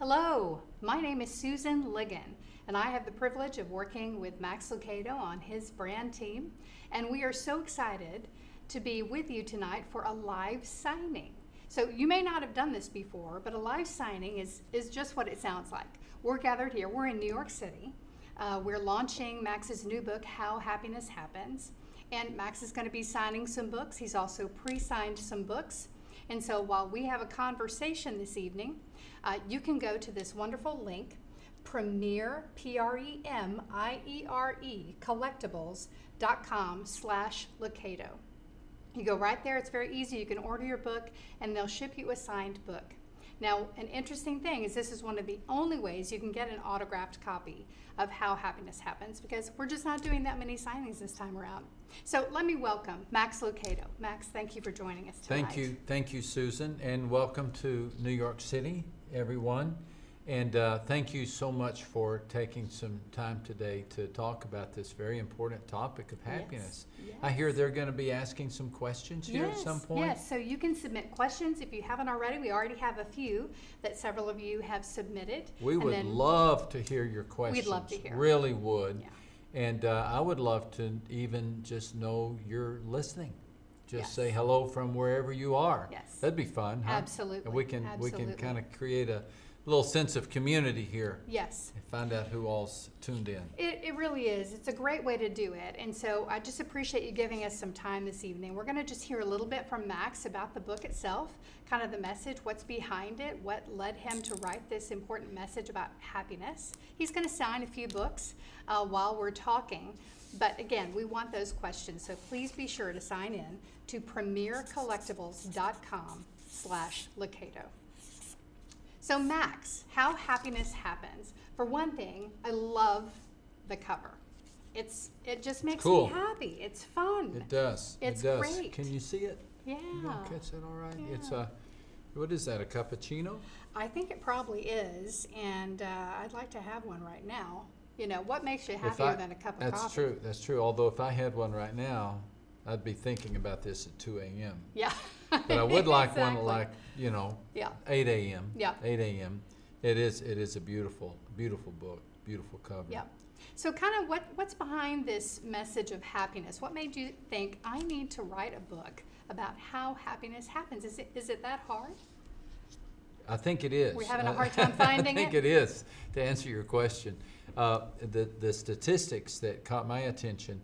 Hello, my name is Susan Ligon, and I have the privilege of working with Max Lucado on his brand team, and we are so excited to be with you tonight for a live signing. So you may not have done this before, but a live signing is just what it sounds like. We're gathered here. We're in New York City. We're launching Max's new book, How Happiness Happens, and Max is going to be signing some books. He's also pre-signed some books. And so while we have a conversation this evening, you can go to this wonderful link, Premier, P-R-E-M-I-E-R-E, collectibles.com/Lucado. You go right there. It's very easy. You can order your book, and they'll ship you a signed book. Now, an interesting thing is this is one of the only ways you can get an autographed copy of How Happiness Happens, because we're just not doing that many signings this time around. So let me welcome Max Lucado. Max, thank you for joining us tonight. Thank you, Susan, and welcome to New York City, everyone. And thank you so much for taking some time today to talk about this very important topic of happiness. Yes. I hear they're going to be asking some questions here at some point. Yes, so you can submit questions if you haven't already. We already have a few that several of you have submitted. We would love to hear your questions. We'd love to hear. Really would. Yeah. And I would love to even just know you're listening. Just say hello from wherever you are. Yes. That'd be fun, huh? Absolutely. And we can kind of create a little sense of community here. Yes. And find out who all's tuned in. It really is. It's a great way to do it. And so I just appreciate you giving us some time this evening. We're going to just hear a little bit from Max about the book itself, kind of the message, what's behind it, what led him to write this important message about happiness. He's going to sign a few books while we're talking. But again, we want those questions. So please be sure to sign in to premiercollectibles.com/Lucado. So Max, How Happiness Happens. For one thing, I love the cover. It just makes me happy. It's fun. It does. It's great. Can you see it? Yeah. You gonna catch that all right? Yeah. It's what is that, a cappuccino? I think it probably is, and I'd like to have one right now. You know, what makes you happier than a cup of coffee? That's true. Although if I had one right now, I'd be thinking about this at 2 a.m. Yeah. But I would like exactly. one like, 8 a.m. Yeah. 8 a.m. It is a beautiful, beautiful book, beautiful cover. Yeah. So kind of what's behind this message of happiness? What made you think, I need to write a book about how happiness happens? Is it that hard? I think it is. We're having a hard time finding it? I think it is, to answer your question. The statistics that caught my attention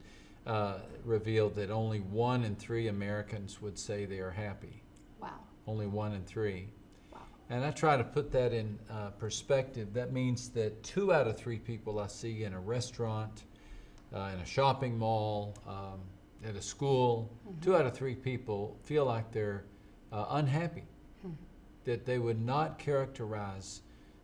revealed that only 1 in 3 Americans would say they are happy. Wow. Only 1 in 3. Wow. And I try to put that in perspective. That means that 2 out of 3 people I see in a restaurant, in a shopping mall, at a school, 2 out of 3 people feel like they're unhappy, that they would not characterize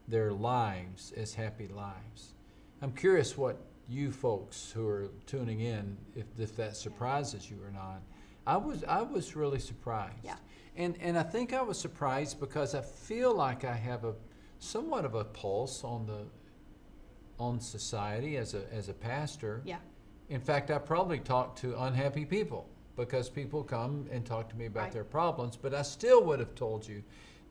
their lives as happy lives. I'm curious what you folks who are tuning in, if that surprises you or not. I was really surprised. Yeah. And I think I was surprised because I feel like I have somewhat of a pulse on society as a pastor. Yeah. In fact, I probably talk to unhappy people because people come and talk to me about their problems, but I still would have told you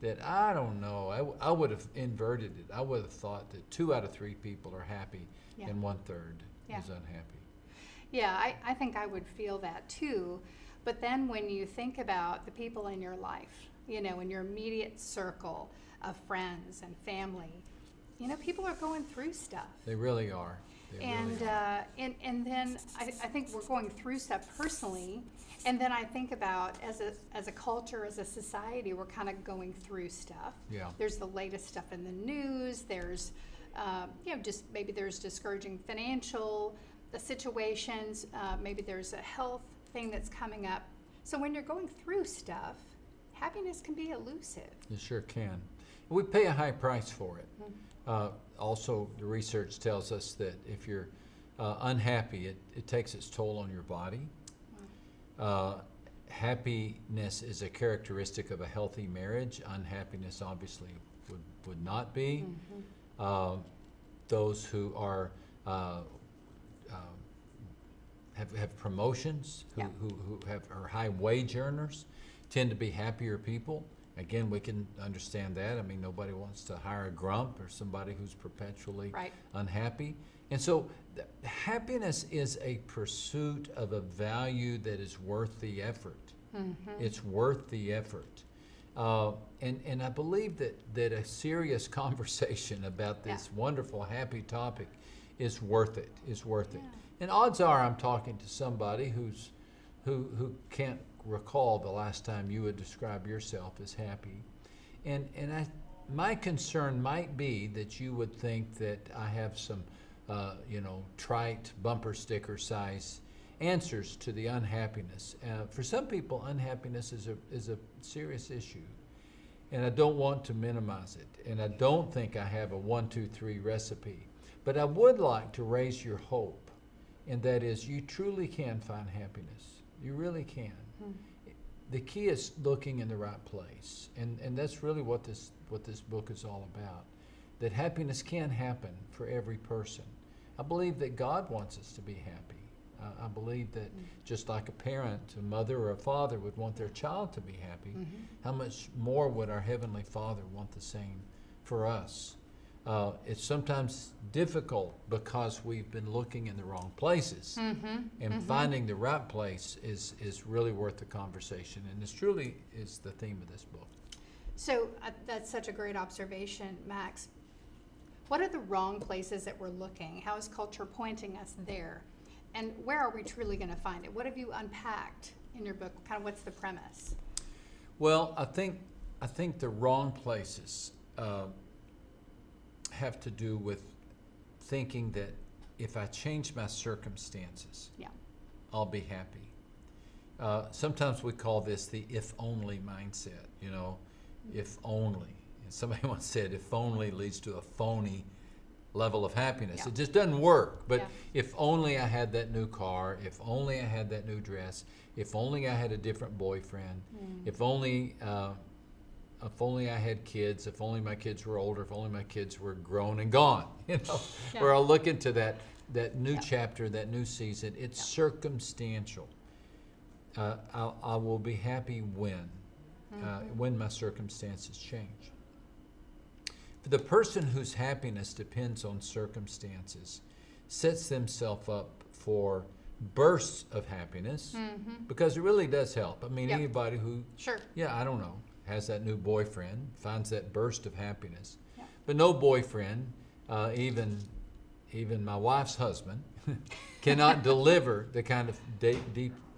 that I don't know. I would have inverted it. I would have thought that 2 out of 3 people are happy and 1/3 is unhappy. Yeah, I think I would feel that too. But then when you think about the people in your life, in your immediate circle of friends and family, people are going through stuff. They really are. And then I think we're going through stuff personally, and then I think about as a culture, as a society, we're kind of going through stuff. Yeah. There's the latest stuff in the news. There's just maybe there's discouraging financial situations. Maybe there's a health thing that's coming up. So when you're going through stuff, happiness can be elusive. It sure can. We pay a high price for it. Also, the research tells us that if you're unhappy, it takes its toll on your body. Happiness is a characteristic of a healthy marriage. Unhappiness obviously would not be. Those who are have promotions, who are high wage earners, tend to be happier people. Again, we can understand that. I mean, nobody wants to hire a grump or somebody who's perpetually Right. unhappy. And so happiness is a pursuit of a value that is worth the effort. It's worth the effort. And I believe that a serious conversation about this wonderful, happy topic is worth it, And odds are I'm talking to somebody who can't recall the last time you would describe yourself as happy. And my concern might be that you would think that I have some trite bumper sticker size answers to the unhappiness. For some people, unhappiness is a serious issue, and I don't want to minimize it, and I don't think I have a 1, 2, 3 recipe, but I would like to raise your hope, and that is you truly can find happiness. You really can. The key is looking in the right place, and that's really what this book is all about, that happiness can happen for every person. I believe that God wants us to be happy. I believe that just like a parent, a mother or a father would want their child to be happy, how much more would our Heavenly Father want the same for us? It's sometimes difficult because we've been looking in the wrong places, and finding the right place is really worth the conversation, and this truly is the theme of this book. So that's such a great observation, Max. What are the wrong places that we're looking? How is culture pointing us there? And where are we truly going to find it? What have you unpacked in your book? Kind of what's the premise? Well, I think the wrong places have to do with thinking that if I change my circumstances, I'll be happy. Sometimes we call this the if only mindset, if only. And somebody once said if only leads to a phony level of happiness. It just doesn't work. But if only I had that new car, if only I had that new dress, if only I had a different boyfriend, if only I had kids, if only my kids were older, if only my kids were grown and gone, where I'll look into that new chapter, that new season. It's circumstantial. I will be happy when my circumstances change. For the person whose happiness depends on circumstances sets themselves up for bursts of happiness, because it really does help. I mean, anybody who, has that new boyfriend, finds that burst of happiness. But no boyfriend, even my wife's husband, cannot deliver the kind of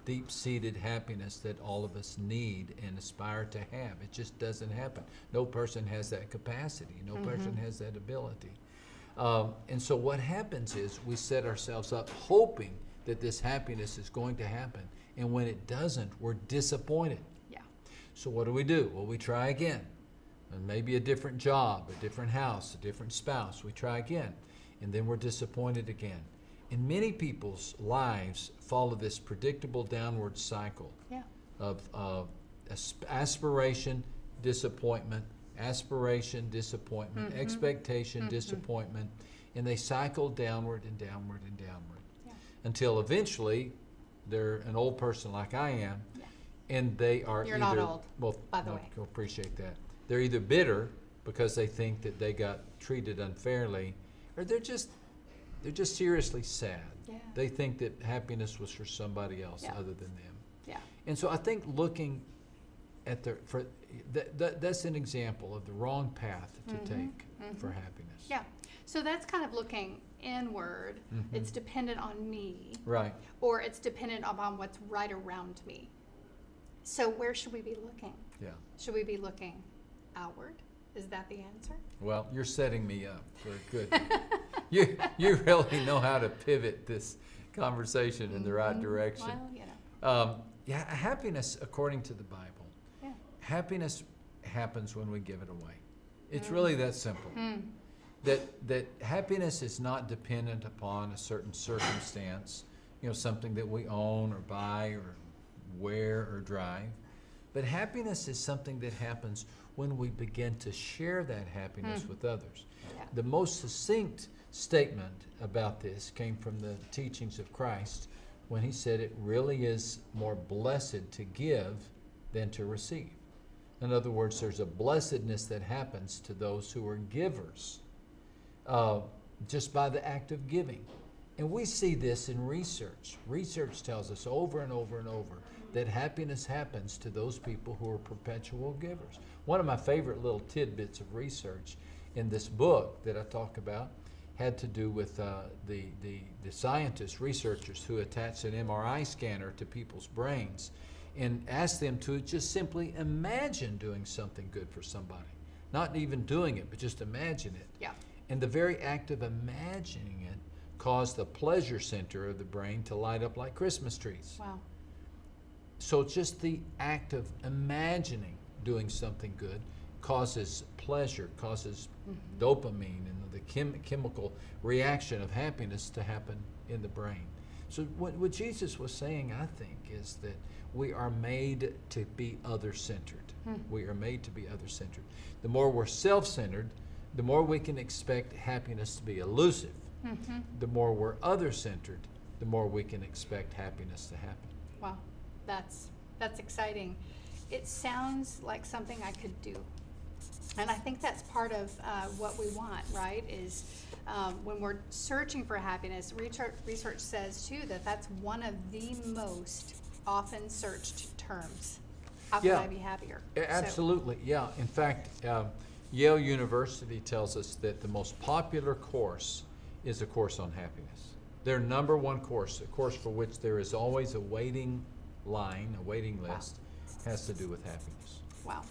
deep-seated happiness that all of us need and aspire to have. It just doesn't happen. No person has that capacity. No person has that ability. And so what happens is we set ourselves up hoping that this happiness is going to happen. And when it doesn't, we're disappointed. So what do? Well, we try again. And maybe a different job, a different house, a different spouse. We try again. And then we're disappointed again. And many people's lives follow this predictable downward cycle of aspiration, disappointment, aspiration, disappointment, expectation, disappointment, and they cycle downward and downward and downward until eventually they're an old person like I am, and they are You're either, not old, well, by the way. I appreciate that. They're either bitter because they think that they got treated unfairly, or they're just seriously sad. They think that happiness was for somebody else other than them. And so I think looking at that's an example of the wrong path to take for happiness. So that's kind of looking inward. It's dependent on me. Right. Or it's dependent upon what's right around me. So where should we be looking? Should we be looking outward? Is that the answer? Well, you're setting me up for a good. You really know how to pivot this conversation in the right direction. Well, Happiness, according to the Bible, happiness happens when we give it away. It's really that simple. That happiness is not dependent upon a certain circumstance, something that we own or buy or wear or drive. But happiness is something that happens when we begin to share that happiness with others. The most succinct statement about this came from the teachings of Christ when he said it really is more blessed to give than to receive. In other words, there's a blessedness that happens to those who are givers just by the act of giving. And we see this in research. Research tells us over and over and over that happiness happens to those people who are perpetual givers. One of my favorite little tidbits of research in this book that I talk about had to do with the scientists, researchers who attached an MRI scanner to people's brains and asked them to just simply imagine doing something good for somebody. Not even doing it, but just imagine it. Yeah. And the very act of imagining it caused the pleasure center of the brain to light up like Christmas trees. Wow. So just the act of imagining doing something good causes pleasure, causes dopamine and the chemical reaction of happiness to happen in the brain. So what Jesus was saying, I think, is that we are made to be other-centered. We are made to be other-centered. The more we're self-centered, the more we can expect happiness to be elusive. The more we're other-centered, the more we can expect happiness to happen. Wow, that's exciting. It sounds like something I could do. And I think that's part of what we want, right? Is when we're searching for happiness, research says too that that's one of the most often searched terms. How can I be happier? Absolutely, yeah. In fact, Yale University tells us that the most popular course is a course on happiness. Their number one course, a course for which there is always a waiting line, a waiting list, has to do with happiness. Wow.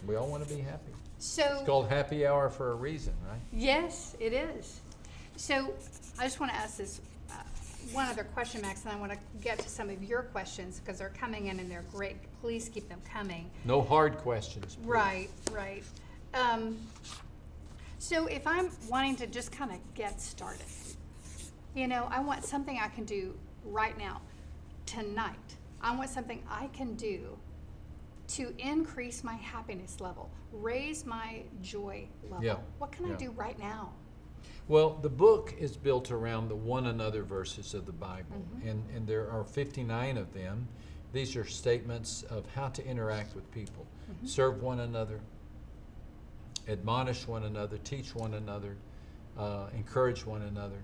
We all want to be happy. So it's called happy hour for a reason, right? Yes, it is. So I just want to ask this one other question, Max, and I want to get to some of your questions because they're coming in and they're great. Please keep them coming. No hard questions, please. Right, right. So if I'm wanting to just kind of get started, you know, I want something I can do right now, tonight. I want something I can do to increase my happiness level, raise my joy level. Yeah. What can I do right now? Well, the book is built around the one another verses of the Bible, and there are 59 of them. These are statements of how to interact with people, serve one another, admonish one another, teach one another, encourage one another.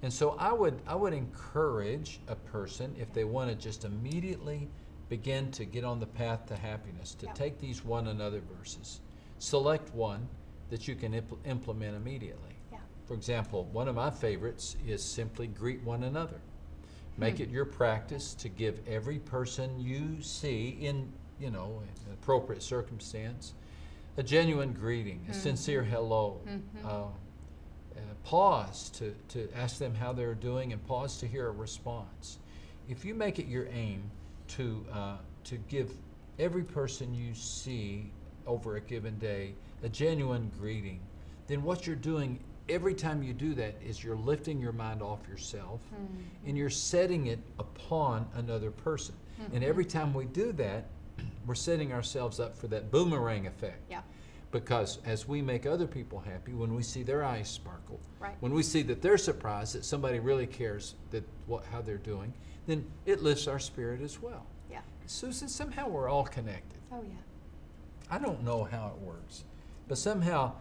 And so I would encourage a person, if they want to just immediately begin to get on the path to happiness, to take these one another verses, select one that you can implement immediately. For example, one of my favorites is simply greet one another. Make it your practice to give every person you see in, an appropriate circumstance, a genuine greeting, a sincere hello. Pause to ask them how they're doing and pause to hear a response. If you make it your aim to give every person you see over a given day a genuine greeting, then what you're doing every time you do that is you're lifting your mind off yourself and you're setting it upon another person. And every time we do that, we're setting ourselves up for that boomerang effect. Yeah. Because as we make other people happy, when we see their eyes sparkle, right. when we see that they're surprised that somebody really cares that how they're doing, then it lifts our spirit as well. Yeah. Susan, somehow we're all connected. Oh yeah. I don't know how it works, but somehow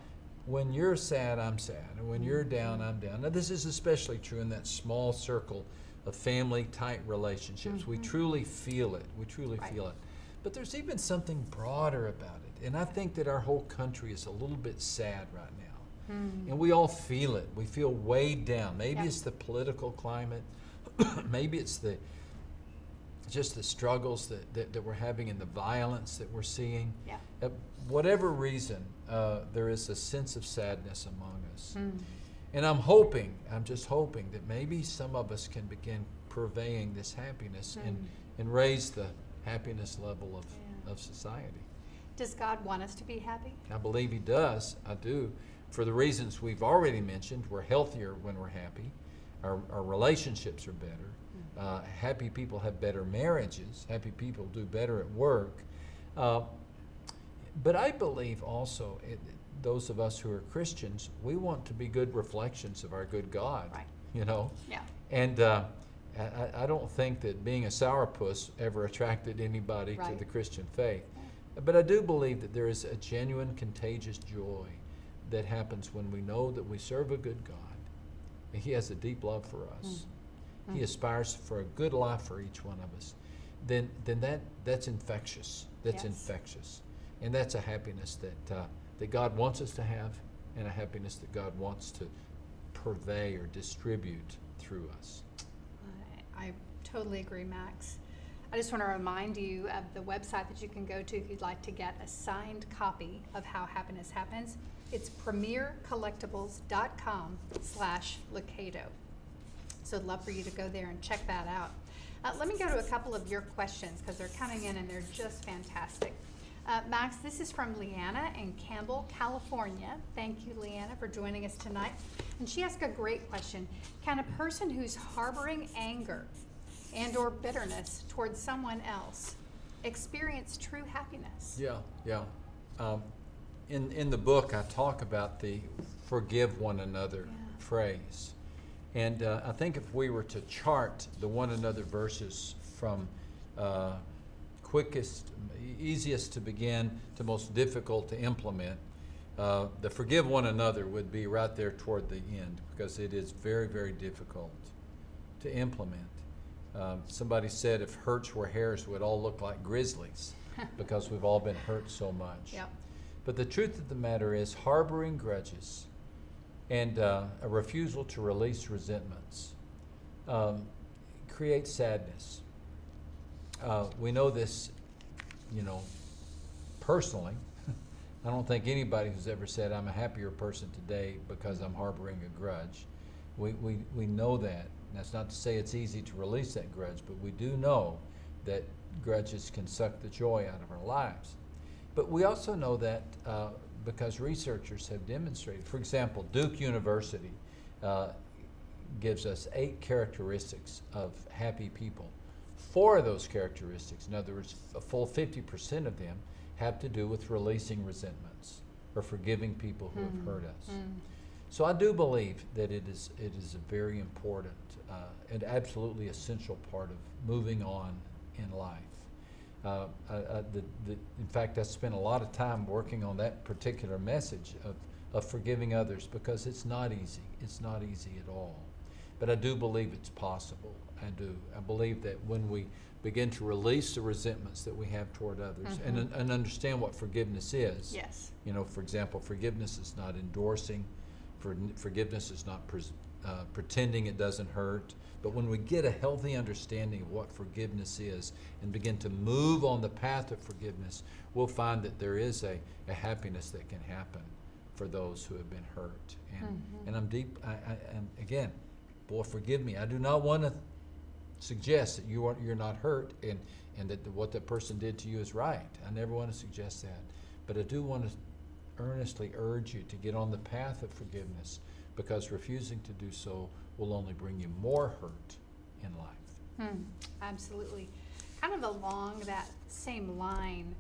when you're sad, I'm sad, and when you're down, I'm down. Now this is especially true in that small circle of family tight relationships. We truly feel it. We truly feel it. But there's even something broader about it. And I think that our whole country is a little bit sad right now. And we all feel it. We feel weighed down. Maybe it's the political climate. Maybe it's just the struggles that we're having and the violence that we're seeing. Yeah. Whatever reason, there is a sense of sadness among us. And I'm just hoping that maybe some of us can begin purveying this happiness and raise the happiness level of society. Does God want us to be happy? I believe He does. I do. For the reasons we've already mentioned, we're healthier when we're happy. Our relationships are better. Happy people have better marriages. Happy people do better at work. But I believe also, those of us who are Christians, we want to be good reflections of our good God. Right. Yeah. And I don't think that being a sourpuss ever attracted anybody to the Christian faith. But I do believe that there is a genuine, contagious joy that happens when we know that we serve a good God, and He has a deep love for us. He aspires for a good life for each one of us. Then that's infectious. That's infectious, and that's a happiness that God wants us to have, and a happiness that God wants to purvey or distribute through us. I totally agree, Max. I just want to remind you of the website that you can go to if you'd like to get a signed copy of How Happiness Happens. It's premiercollectibles.com/Lucado. So I'd love for you to go there and check that out. Let me go to a couple of your questions because they're coming in and they're just fantastic. Max, this is from Leanna in Campbell, California. Thank you, Leanna, for joining us tonight. And she asked a great question. Can a person who's harboring anger and or bitterness towards someone else experience true happiness? Yeah. In the book, I talk about the forgive one another phrase. And I think if we were to chart the one another verses from easiest to begin to most difficult to implement, the forgive one another would be right there toward the end, because it is very, very difficult to implement. Somebody said if hurts were hairs, we'd all look like grizzlies because we've all been hurt so much. Yep. But the truth of the matter is, harboring grudges and a refusal to release resentments creates sadness. We know this, personally. I don't think anybody who's ever said, I'm a happier person today because I'm harboring a grudge. We know that. That's not to say it's easy to release that grudge, but we do know that grudges can suck the joy out of our lives. But we also know that because researchers have demonstrated, for example, Duke University gives us 8 characteristics of happy people. 4 of those characteristics, in other words, a full 50% of them, have to do with releasing resentments or forgiving people who have hurt us. So I do believe that it is a very important and absolutely essential part of moving on in life. In fact, I spent a lot of time working on that particular message of forgiving others, because it's not easy. It's not easy at all. But I do believe it's possible. I do. I believe that when we begin to release the resentments that we have toward others and understand what forgiveness is. Yes. For example, forgiveness is not endorsing. Forgiveness is not pretending it doesn't hurt. But when we get a healthy understanding of what forgiveness is and begin to move on the path of forgiveness, we'll find that there is a happiness that can happen for those who have been hurt. And I'm deep, and again, boy, forgive me. I do not want to suggest that you're not hurt and that what that person did to you is right. I never want to suggest that. But I do want to earnestly urge you to get on the path of forgiveness, because refusing to do so will only bring you more hurt in life. Absolutely. Kind of along that same line,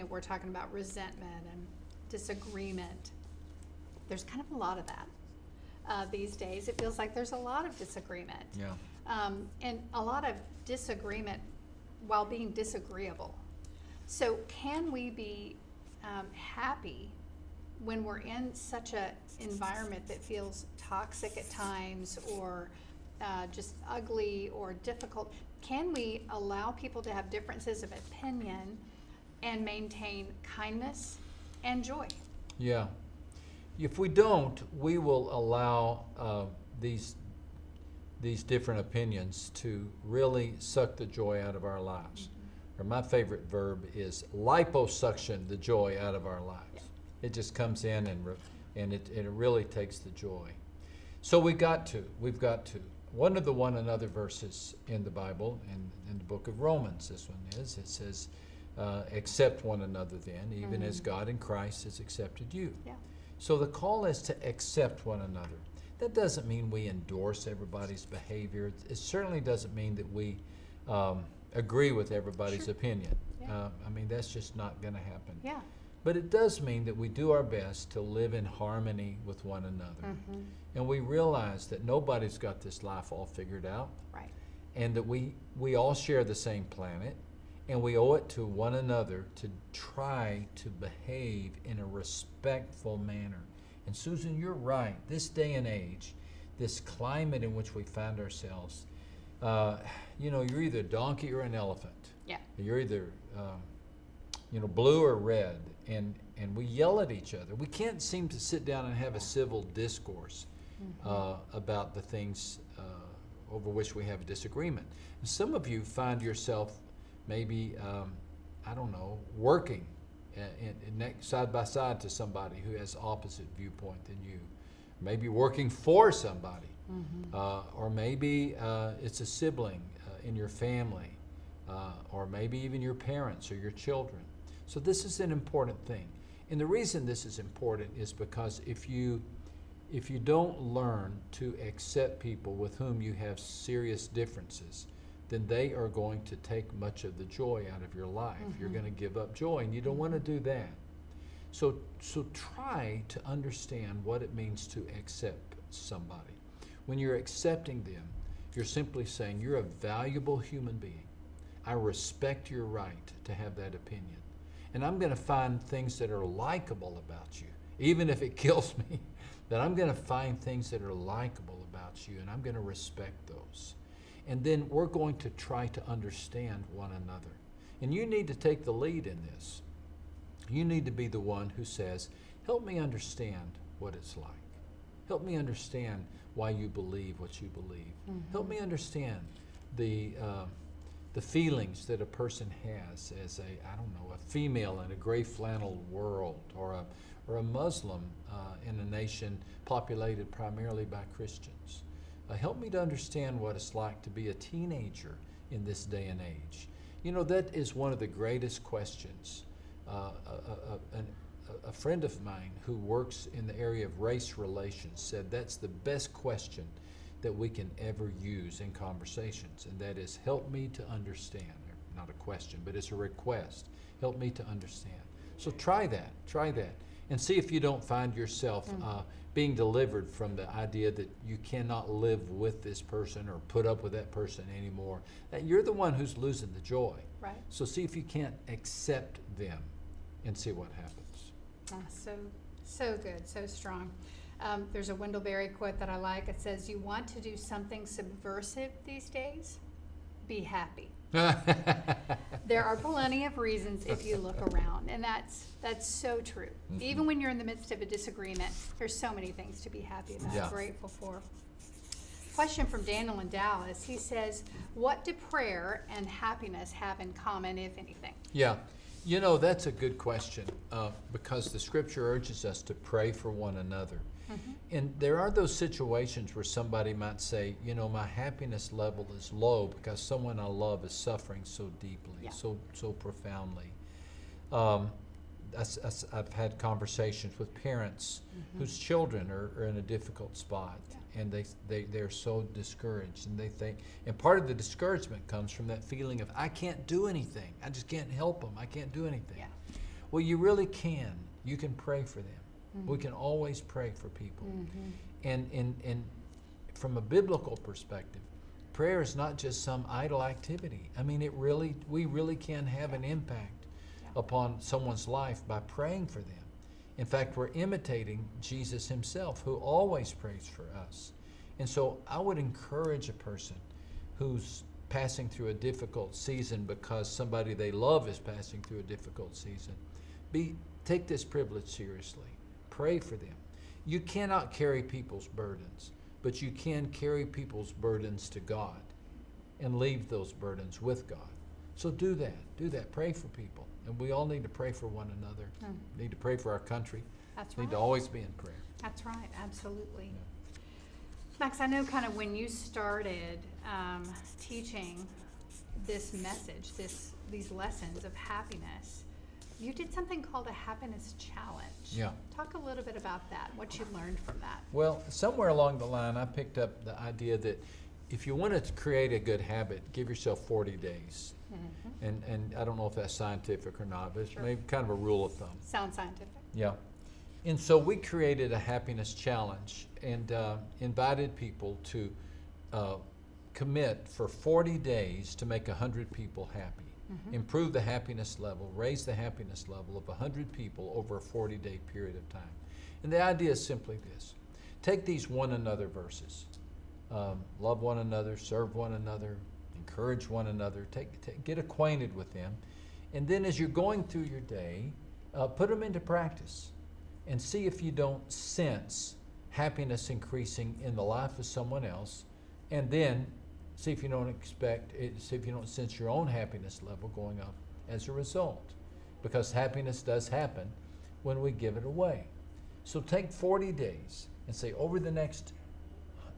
we're talking about resentment and disagreement. There's kind of a lot of that these days. It feels like there's a lot of disagreement. Yeah. And a lot of disagreement while being disagreeable. So can we be happy when we're in such an environment that feels toxic at times, or just ugly or difficult? Can we allow people to have differences of opinion and maintain kindness and joy? Yeah. If we don't, we will allow these different opinions to really suck the joy out of our lives. Or my favorite verb is liposuction the joy out of our lives. Yeah. It just comes in and it really takes the joy. So we've got to. One of the one another verses in the Bible, in the book of Romans, this one is, it says, accept one another then, even as God in Christ has accepted you. Yeah. So the call is to accept one another. That doesn't mean we endorse everybody's behavior. It certainly doesn't mean that we agree with everybody's opinion. Yeah. That's just not going to happen. Yeah. But it does mean that we do our best to live in harmony with one another. And we realize that nobody's got this life all figured out. Right. And that we all share the same planet. And we owe it to one another to try to behave in a respectful manner. And Susan, you're right. This day and age, this climate in which we find ourselves, you're either a donkey or an elephant. Yeah. You're either, blue or red. And we yell at each other. We can't seem to sit down and have a civil discourse about the things over which we have a disagreement. And some of you find yourself maybe, working side by side to somebody who has opposite viewpoint than you. Maybe working for somebody. Or maybe it's a sibling in your family, or maybe even your parents or your children. So this is an important thing. And the reason this is important is because if you don't learn to accept people with whom you have serious differences, then they are going to take much of the joy out of your life. You're going to give up joy, and you don't want to do that. So try to understand what it means to accept somebody. When you're accepting them, you're simply saying, you're a valuable human being. I respect your right to have that opinion. And I'm going to find things that are likable about you, even if it kills me, that I'm going to find things that are likable about you, and I'm going to respect those. And then we're going to try to understand one another. And you need to take the lead in this. You need to be the one who says, help me understand what it's like. Help me understand why you believe what you believe. Help me understand the feelings that a person has as a female in a gray flannel world, or a Muslim in a nation populated primarily by Christians. Help me to understand what it's like to be a teenager in this day and age. That is one of the greatest questions. A friend of mine who works in the area of race relations said that's the best question that we can ever use in conversations, and that is, help me to understand. Not a question, but it's a request. Help me to understand. So try that, and see if you don't find yourself being delivered from the idea that you cannot live with this person or put up with that person anymore. That you're the one who's losing the joy. Right. So see if you can't accept them and see what happens. So good, so strong. There's a Wendell Berry quote that I like. It says, you want to do something subversive these days? Be happy. There are plenty of reasons if you look around, and that's so true. Even when you're in the midst of a disagreement, there's so many things to be happy about, grateful for. Question from Daniel in Dallas. He says, what do prayer and happiness have in common, if anything? Yeah. That's a good question because the scripture urges us to pray for one another. And there are those situations where somebody might say, my happiness level is low because someone I love is suffering so deeply, so profoundly. I've had conversations with parents whose children are in a difficult spot, and they're so discouraged, and they think, and part of the discouragement comes from that feeling of, I can't do anything. I just can't help them. I can't do anything. Yeah. Well, you really can. You can pray for them. We can always pray for people. And from a biblical perspective, prayer is not just some idle activity. I mean, we really can have an impact upon someone's life by praying for them. In fact, we're imitating Jesus himself, who always prays for us. And so I would encourage a person who's passing through a difficult season because somebody they love is passing through a difficult season, take this privilege seriously. Pray for them. You cannot carry people's burdens, but you can carry people's burdens to God and leave those burdens with God. So do that. Pray for people. And we all need to pray for one another. Need to pray for our country. That's right. Need to always be in prayer. That's right, absolutely. Yeah. Max, I know kind of when you started teaching this message, these lessons of happiness, you did something called a happiness challenge. Yeah. Talk a little bit about that, what you learned from that. Well, somewhere along the line, I picked up the idea that if you want to create a good habit, give yourself 40 days. And I don't know if that's scientific or not, but it's maybe kind of a rule of thumb. Sounds scientific. Yeah. And so we created a happiness challenge and invited people to commit for 40 days to make 100 people happy. improve the happiness level, raise the happiness level of 100 people over a 40-day period of time. And the idea is simply this. Take these one another verses. Love one another, serve one another, encourage one another, get acquainted with them. And then as you're going through your day, put them into practice and see if you don't sense happiness increasing in the life of someone else, and then see if you don't sense your own happiness level going up as a result. Because happiness does happen when we give it away. So take 40 days and say, over the next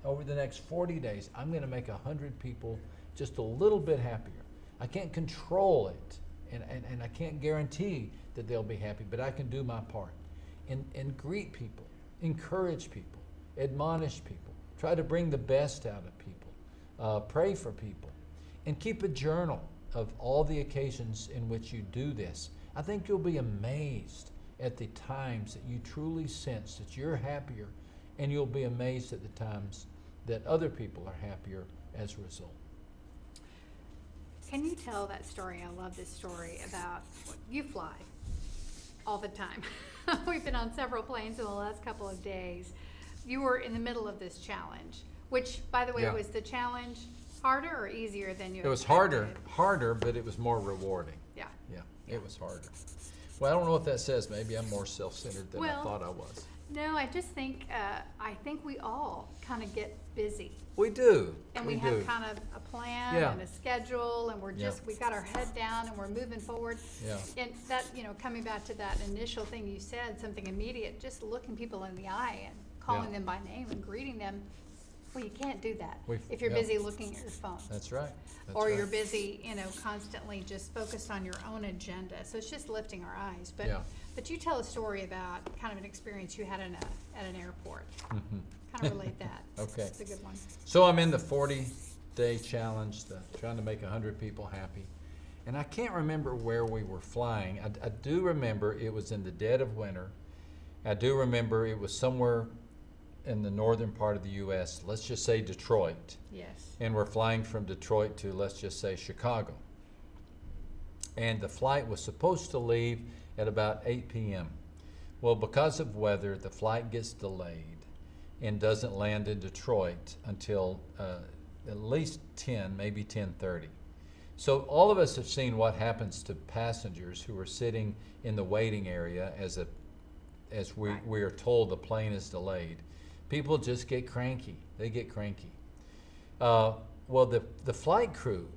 40 days, I'm going to make 100 people just a little bit happier. I can't control it, and I can't guarantee that they'll be happy, but I can do my part. And greet people, encourage people, admonish people, try to bring the best out of people, pray for people, and keep a journal of all the occasions in which you do this. I think you'll be amazed at the times that you truly sense that you're happier, and you'll be amazed at the times that other people are happier as a result. Can you tell that story? I love this story about you fly all the time. We've been on several planes in the last couple of days. You were in the middle of this challenge, which, by the way, Yeah. was the challenge harder or easier than you It was expected? harder, but it was more rewarding. Yeah. Yeah, it was harder. Well, I don't know what that says. Maybe I'm more self-centered than I thought I was. No, I just think, we all kind of get busy. We do. And we have kind of a plan Yeah. and a schedule, and Yeah. we've got our head down and we're moving forward. Yeah. And that, coming back to that initial thing you said, something immediate, just looking people in the eye and calling them by name and greeting them. Well, you can't do that if you're busy looking at your phone. That's right. Or you're busy, constantly just focused on your own agenda. So it's just lifting our eyes. But you tell a story about kind of an experience you had at an airport. Mhm. Kind of relate that. Okay. It's a good one. So I'm in the 40-day challenge, trying to make 100 people happy. And I can't remember where we were flying. I do remember it was in the dead of winter. I do remember it was somewhere in the northern part of the U.S., let's just say Detroit. Yes. And we're flying from Detroit to, let's just say, Chicago. And the flight was supposed to leave at about 8 p.m. Well, because of weather, the flight gets delayed and doesn't land in Detroit until at least 10, maybe 10:30. So all of us have seen what happens to passengers who are sitting in the waiting area as we are told the plane is delayed. People just get cranky. They get cranky. Well, the flight crew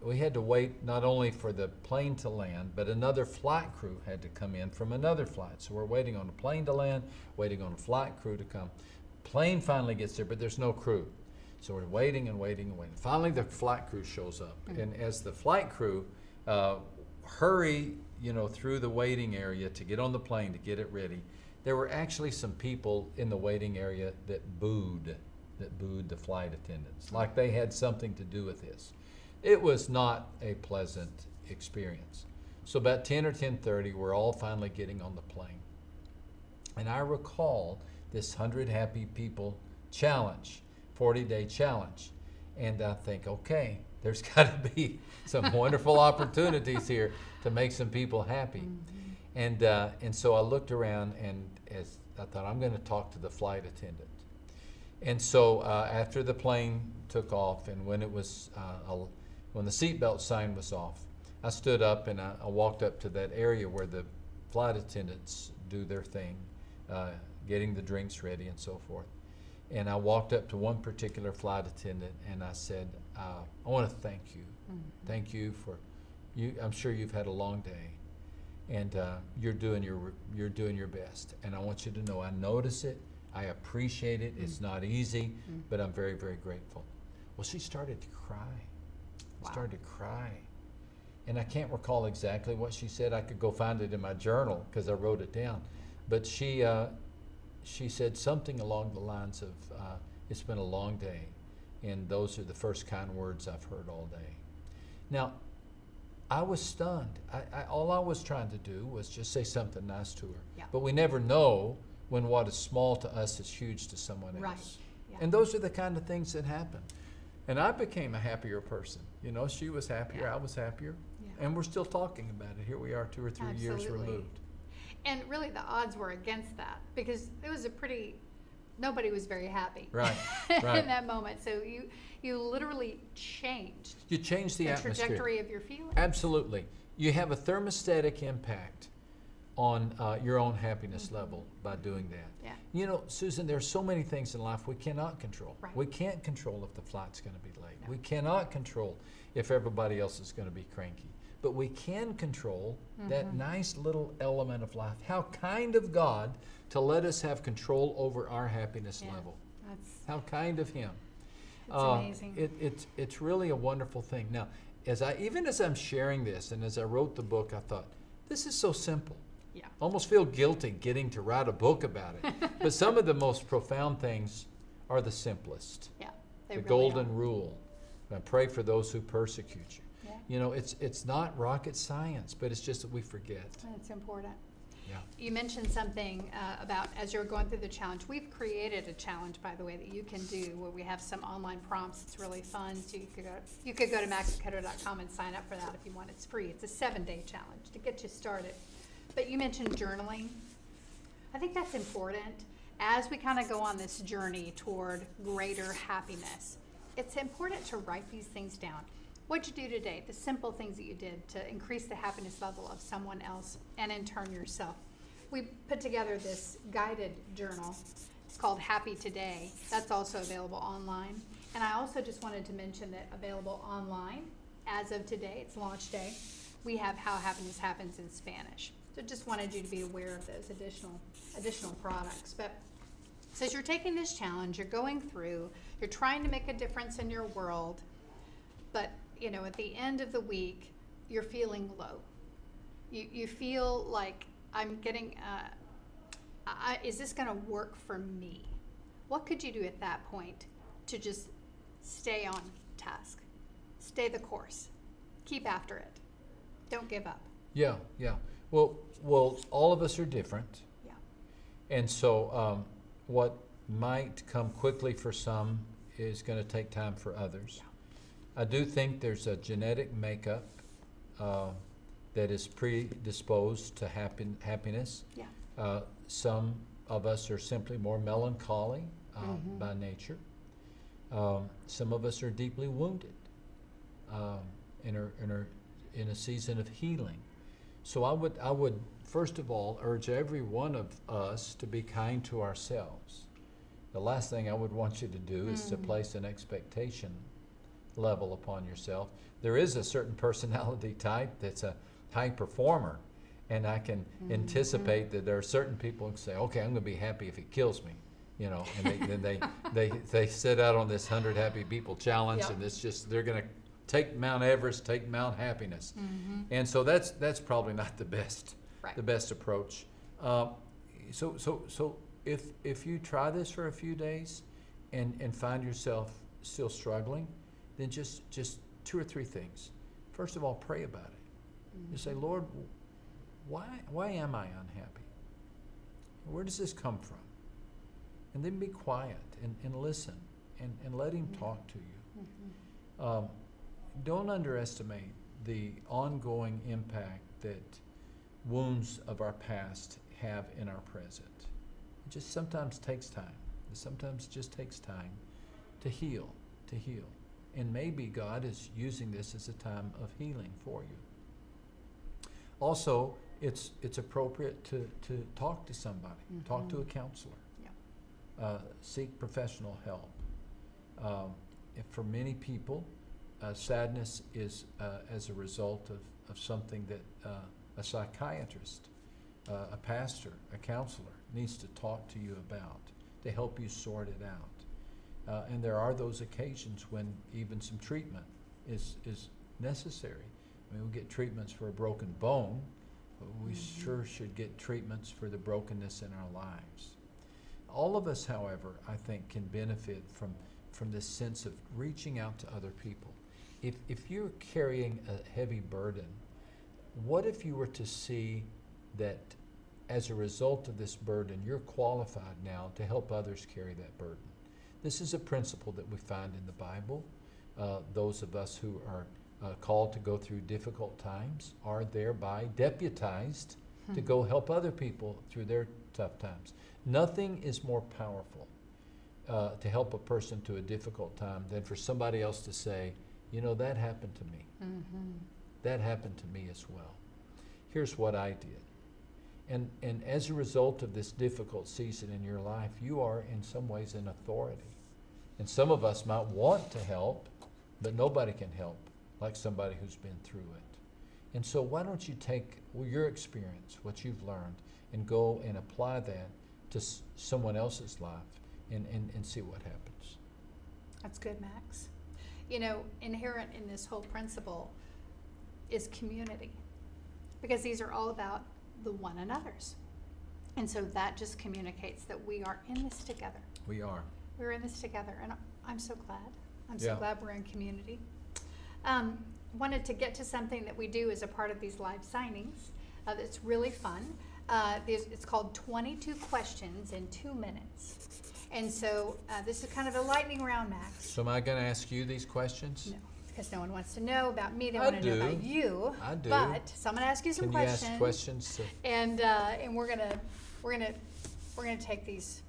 we had to wait not only for the plane to land, but another flight crew had to come in from another flight. So we're waiting on the plane to land, waiting on a flight crew to come. Plane finally gets there, but there's no crew. So we're waiting and waiting and waiting. Finally, the flight crew shows up. Mm-hmm. And as the flight crew hurry, through the waiting area to get on the plane, to get it ready, there were actually some people in the waiting area that booed the flight attendants, like they had something to do with this. It was not a pleasant experience. So about 10 or 10:30, we're all finally getting on the plane. And I recall this 100 Happy People challenge, 40-day challenge. And I think, okay, there's got to be some wonderful opportunities here to make some people happy. Mm-hmm. And so I looked around, and as I thought, I'm going to talk to the flight attendant. And so after the plane took off, and when the seatbelt sign was off, I stood up and I walked up to that area where the flight attendants do their thing, getting the drinks ready and so forth. And I walked up to one particular flight attendant and I said, I want to thank you. Mm-hmm. Thank you for you. I'm sure you've had a long day, and you're doing your best. And I want you to know I notice it. I appreciate it. Mm-hmm. It's not easy, but I'm very, very grateful. Well, she started to cry. Wow. Started to cry. And I can't recall exactly what she said. I could go find it in my journal because I wrote it down. But she said something along the lines of, it's been a long day, and those are the first kind words I've heard all day. Now, I was stunned. All I was trying to do was just say something nice to her. Yeah. But we never know when what is small to us is huge to someone else. Right. Yeah. And those are the kind of things that happen. And I became a happier person. You know, she was happier, Yeah. I was happier. Yeah. And we're still talking about it. Here we are 2 or 3 years Absolutely. removed. And really the odds were against that because it was nobody was very happy Right, in right. that moment. So you literally changed You change the atmosphere. trajectory of your feelings. Absolutely. You have a thermostatic impact on your own happiness level by doing that. Yeah. You know, Susan, there are so many things in life we cannot control. Right. We can't control if the flight's going to be late. No. We cannot control if everybody else is going to be cranky. But we can control that nice little element of life. How kind of God to let us have control over our happiness Yeah. level. That's How kind of Him. amazing. It's really a wonderful thing. Now, even as I'm sharing this and as I wrote the book, I thought, this is so simple. Yeah. Almost feel guilty getting to write a book about it. But some of the most profound things are the simplest. Yeah. They The really golden are. rule. Pray for those who persecute you. Yeah. You know, it's not rocket science, but it's just that we forget. That's important. Yeah. You mentioned something about as you're going through the challenge. We've created a challenge, by the way, that you can do where we have some online prompts. It's really fun. So you could go to maxlucado.com and sign up for that if you want. It's free. It's a 7-day challenge to get you started. But you mentioned journaling. I think that's important as we kind of go on this journey toward greater happiness. It's important to write these things down. What'd you do today? The simple things that you did to increase the happiness level of someone else and in turn yourself. We put together this guided journal. It's called Happy Today. That's also available online. And I also just wanted to mention that available online as of today, it's launch day, we have How Happiness Happens in Spanish. So just wanted you to be aware of those additional products. But so as you're taking this challenge, you're going through, you're trying to make a difference in your world, but you know, at the end of the week, you're feeling low. You feel like I'm getting, is this going to work for me? What could you do at that point to just stay on task, stay the course, keep after it, don't give up? Yeah, yeah. Well, all of us are different. Yeah. And so what might come quickly for some is going to take time for others. Yeah. I do think there's a genetic makeup that is predisposed to happiness. Yeah. Some of us are simply more melancholy by nature. Some of us are deeply wounded and are in a season of healing. So I would first of all urge every one of us to be kind to ourselves. The last thing I would want you to do is to place an expectation level upon yourself. There is a certain personality type that's a high performer, and I can anticipate that there are certain people who say, okay, I'm going to be happy if he kills me, you know, and then they set out on this 100 Happy People challenge, Yep. and it's just, they're going to take Mount Everest, take Mount Happiness. And so that's probably not the best Right. the best approach. So if you try this for a few days and find yourself still struggling, then just 2 or 3 things. First of all, pray about it. You say, Lord, why am I unhappy? Where does this come from? And then be quiet and listen and let Him talk to you. Don't underestimate the ongoing impact that wounds of our past have in our present. It just sometimes takes time. It sometimes just takes time to heal. And maybe God is using this as a time of healing for you. Also, it's appropriate to talk to somebody, talk to a counselor, seek professional help. For many people, sadness is as a result of something that a psychiatrist, a pastor, a counselor needs to talk to you about to help you sort it out. And there are those occasions when even some treatment is necessary. I mean, we get treatments for a broken bone, but we sure should get treatments for the brokenness in our lives. All of us, however, I think can benefit from this sense of reaching out to other people. If you're carrying a heavy burden, what if you were to see that as a result of this burden, you're qualified now to help others carry that burden? This is a principle that we find in the Bible. those of us who are called to go through difficult times are thereby deputized to go help other people through their tough times. Nothing is more powerful to help a person to a difficult time than for somebody else to say, you know, that happened to me. Mm-hmm. That happened to me as well. Here's what I did. And as a result of this difficult season in your life, you are in some ways an authority. And some of us might want to help, but nobody can help like somebody who's been through it. And so why don't you take your experience, what you've learned, and go and apply that to someone else's life and see what happens. That's good, Max. You know, inherent in this whole principle is community, because these are all about the one another's. And so that just communicates that we are in this together. We are. We're in this together, and I'm so glad. I'm so Yeah. glad we're in community. Wanted to get to something that we do as a part of these live signings that's really fun. It's called 22 Questions in 2 Minutes. And so this is kind of a lightning round, Max. So am I going to ask you these questions? No, because no one wants to know about me. They I want to know do. about you. I do. But so I'm going to ask you some Can questions. you ask questions? And we're gonna take these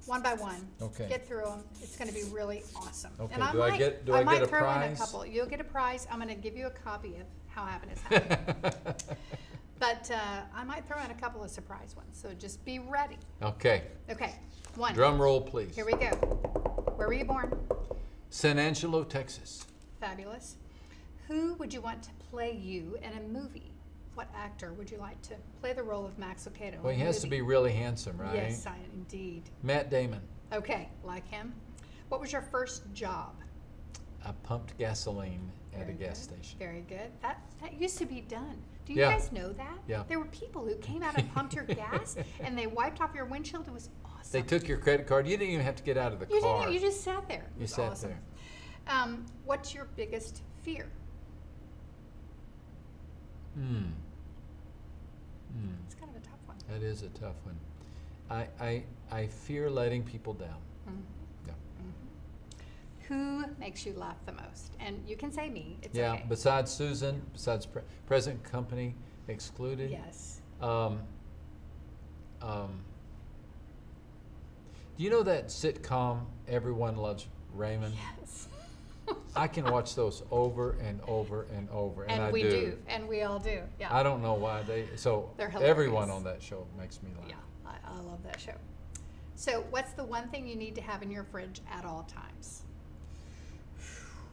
one by one. Okay. Get through them. It's going to be really awesome. Okay. And Do I get a might throw in a prize? couple. You'll get a prize. I'm going to give you a copy of How Happiness Happened. But I might throw in a couple of surprise ones. So just be ready. Okay. Okay. One. Drum roll, please. Here we go. Where were you born? San Angelo, Texas. Fabulous. Who would you want to play you in a movie? What actor would you like to play the role of Max Lucado? Well, he has to be really handsome, right? Yes, indeed. Matt Damon. Okay, like him. What was your first job? I pumped gasoline at Very a gas good. station. Very good. That used to be done. Do you Yeah. guys know that? Yeah. There were people who came out and pumped your gas, and they wiped off your windshield. It was awesome. They took your credit card. You didn't even have to get out of the You car. didn't. You just sat there. It You was sat awesome. there. What's your biggest fear? It's kind of a tough one. That is a tough one. I fear letting people down. Mhm. Yeah. Who makes you laugh the most? And you can say me. It's Yeah. okay. Besides Susan, besides present company excluded. Yes. Do you know that sitcom Everyone Loves Raymond? Yes. I can watch those over and over and over, and I we do. and we all do. Yeah. I don't know why They're everyone hilarious. on that show makes me laugh. Yeah, I love that show. So, what's the one thing you need to have in your fridge at all times?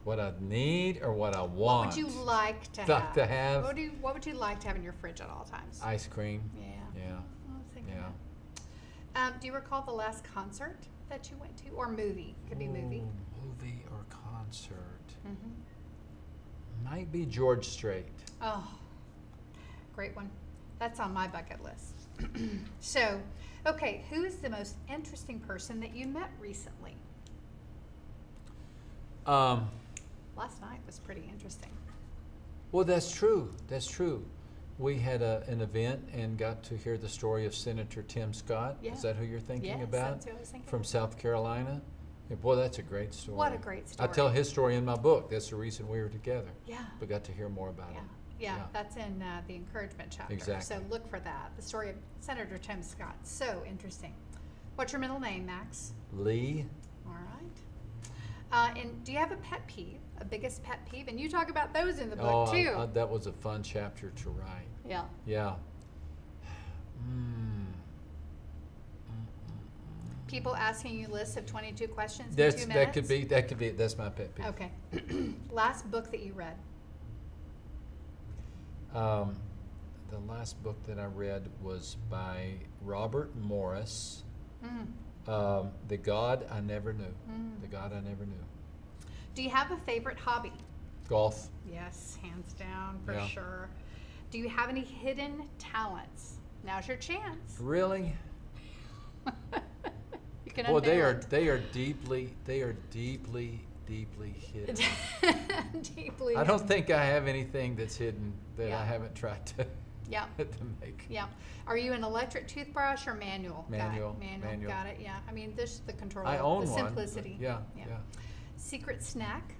What I need or what I want? What would you like to Like have? to have? What would you like to have in your fridge at all times? Ice cream. Yeah. Yeah. I was thinking Yeah. that. Do you recall the last concert that you went to, or movie? Could be movie. Ooh, movie or concert. Mm-hmm. Might be George Strait. Oh, great one. That's on my bucket list. So, okay, who is the most interesting person that you met recently? Last night was pretty interesting. Well, that's true. That's true. We had an event and got to hear the story of Senator Tim Scott. Yeah. Is that who you're thinking Yes, about? that's who I was thinking From of. South Carolina. Yeah, boy, that's a great story. What a great story. I tell his story in my book. That's the reason we were together. Yeah. We got to hear more about Yeah. it. Yeah, Yeah. that's in the encouragement chapter. Exactly. So look for that. The story of Senator Tim Scott. So interesting. What's your middle name, Max? Lee. All right. And do you have a pet peeve, a biggest pet peeve? And you talk about those in the book too. That was a fun chapter to write. Yeah. Yeah. People asking you lists of 22 questions in 2 minutes? That could be, that's my pet peeve. Okay. Last book that you read? The last book that I read was by Robert Morris, The God I Never Knew. The God I Never Knew. Do you have a favorite hobby? Golf. Yes, hands down, for Yeah. sure. Do you have any hidden talents? Now's your chance. Really? You can Boy, unveil they are deeply hidden. deeply. I don't think I have anything that's hidden that Yeah. I haven't tried to Yeah. to make. Yeah. Are you an electric toothbrush or manual? Manual, Guy? manual. Got it. Yeah. I mean, this the control. I own the one. simplicity. Yeah. Secret snack?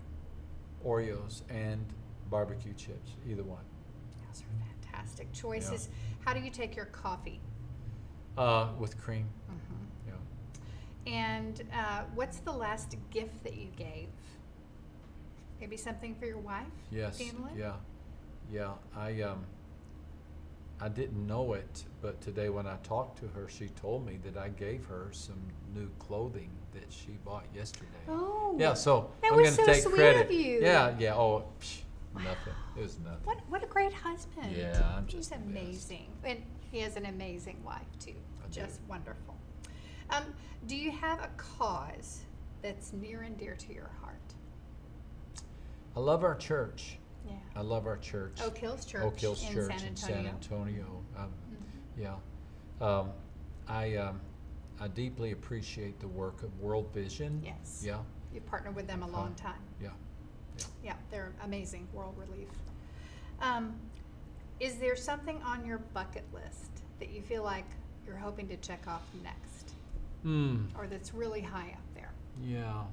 Oreos and barbecue chips, either one. Those are fantastic choices. How do you take your coffee? With cream. Mm-hmm. Yeah. And what's the last gift that you gave? Maybe something for your wife? Yes. Family? Yeah. I didn't know it, but today when I talked to her, she told me that I gave her some new clothing that she bought yesterday. Oh. Yeah, so that I'm was going to so take sweet credit. of you. Yeah. Oh, nothing. It was nothing. What a great husband. Yeah, I'm just He's the best. amazing. And he has an amazing wife too. I do. Just wonderful. Do you have a cause that's near and dear to your heart? I love our church. Yeah. I love our church. Oak Hills Church Oak Hills in Church San in San Antonio. Antonio. I deeply appreciate the work of World Vision. Yes. Yeah. You've partnered with them a long time. Yeah. Yeah, they're amazing. World Relief. Is there something on your bucket list that you feel like you're hoping to check off next, or that's really high up there? Yeah.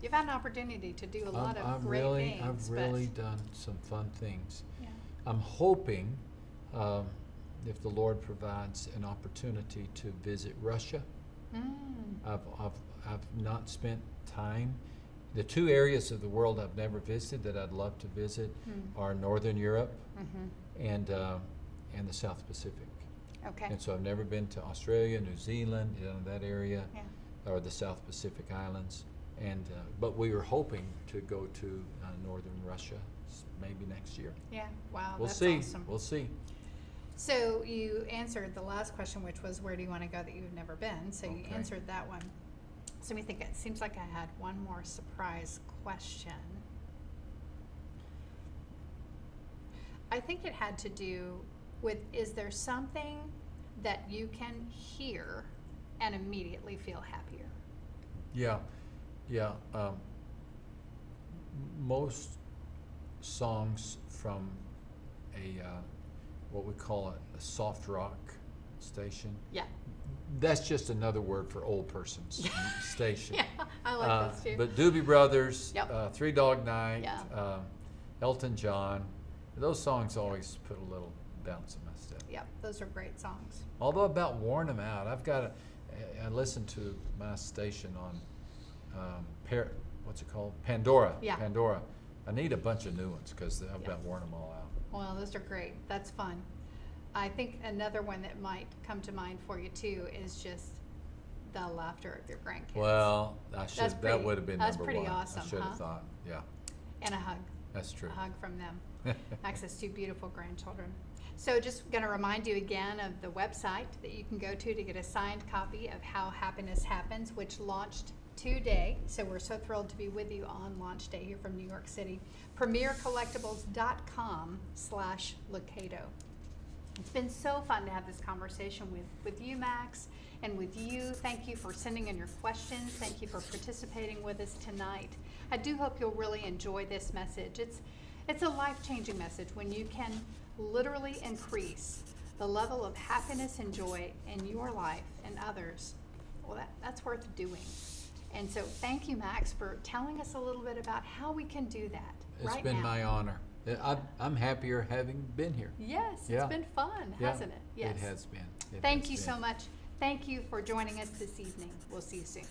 You've had an opportunity to do a lot of great things. I've really done some fun things. Yeah. I'm hoping, if the Lord provides an opportunity to visit Russia. I've not spent time. The two areas of the world I've never visited that I'd love to visit are Northern Europe and the South Pacific. Okay. And so I've never been to Australia, New Zealand, that area, Yeah. or the South Pacific Islands. And but we were hoping to go to Northern Russia maybe next year. Yeah. Wow. We'll that's see. awesome. We'll see. So you answered the last question, which was where do you want to go that you've never been? So you Okay. answered that one. So let me think. It seems like I had one more surprise question. I think it had to do with, is there something that you can hear and immediately feel happier? Yeah. Most songs from a what we call a soft rock station. Yeah. That's just another word for old person's station. Yeah, I like those too. But Doobie Brothers, Yep. Three Dog Night, Yeah. Elton John, those songs always put a little bounce in my step. Yep, those are great songs. Although about worn them out, I listen to my station on what's it called? Pandora. Yeah. Pandora. I need a bunch of new ones because I've Yeah. about worn them all out. Well, those are great. That's fun. I think another one that might come to mind for you too is just the laughter of your grandkids. Well, That's that would have been that's number pretty one. awesome, I should have huh? thought. Yeah, And a hug. that's true. A hug from them. Max has two beautiful grandchildren. So just going to remind you again of the website that you can go to get a signed copy of How Happiness Happens, which launched today. So we're so thrilled to be with you on launch day here from New York City. PremierCollectibles.com/Lucado. It's been so fun to have this conversation with you, Max, and with you. Thank you for sending in your questions. Thank you for participating with us tonight. I do hope you'll really enjoy this message. It's a life-changing message when you can literally increase the level of happiness and joy in your life and others. Well, that's worth doing. And so thank you, Max, for telling us a little bit about how we can do that It's right been now. my honor. I'm happier having been here. Yes, Yeah. it's been fun, Yeah, hasn't it? Yes. It has been. Thank you so much. Thank you for joining us this evening. We'll see you soon.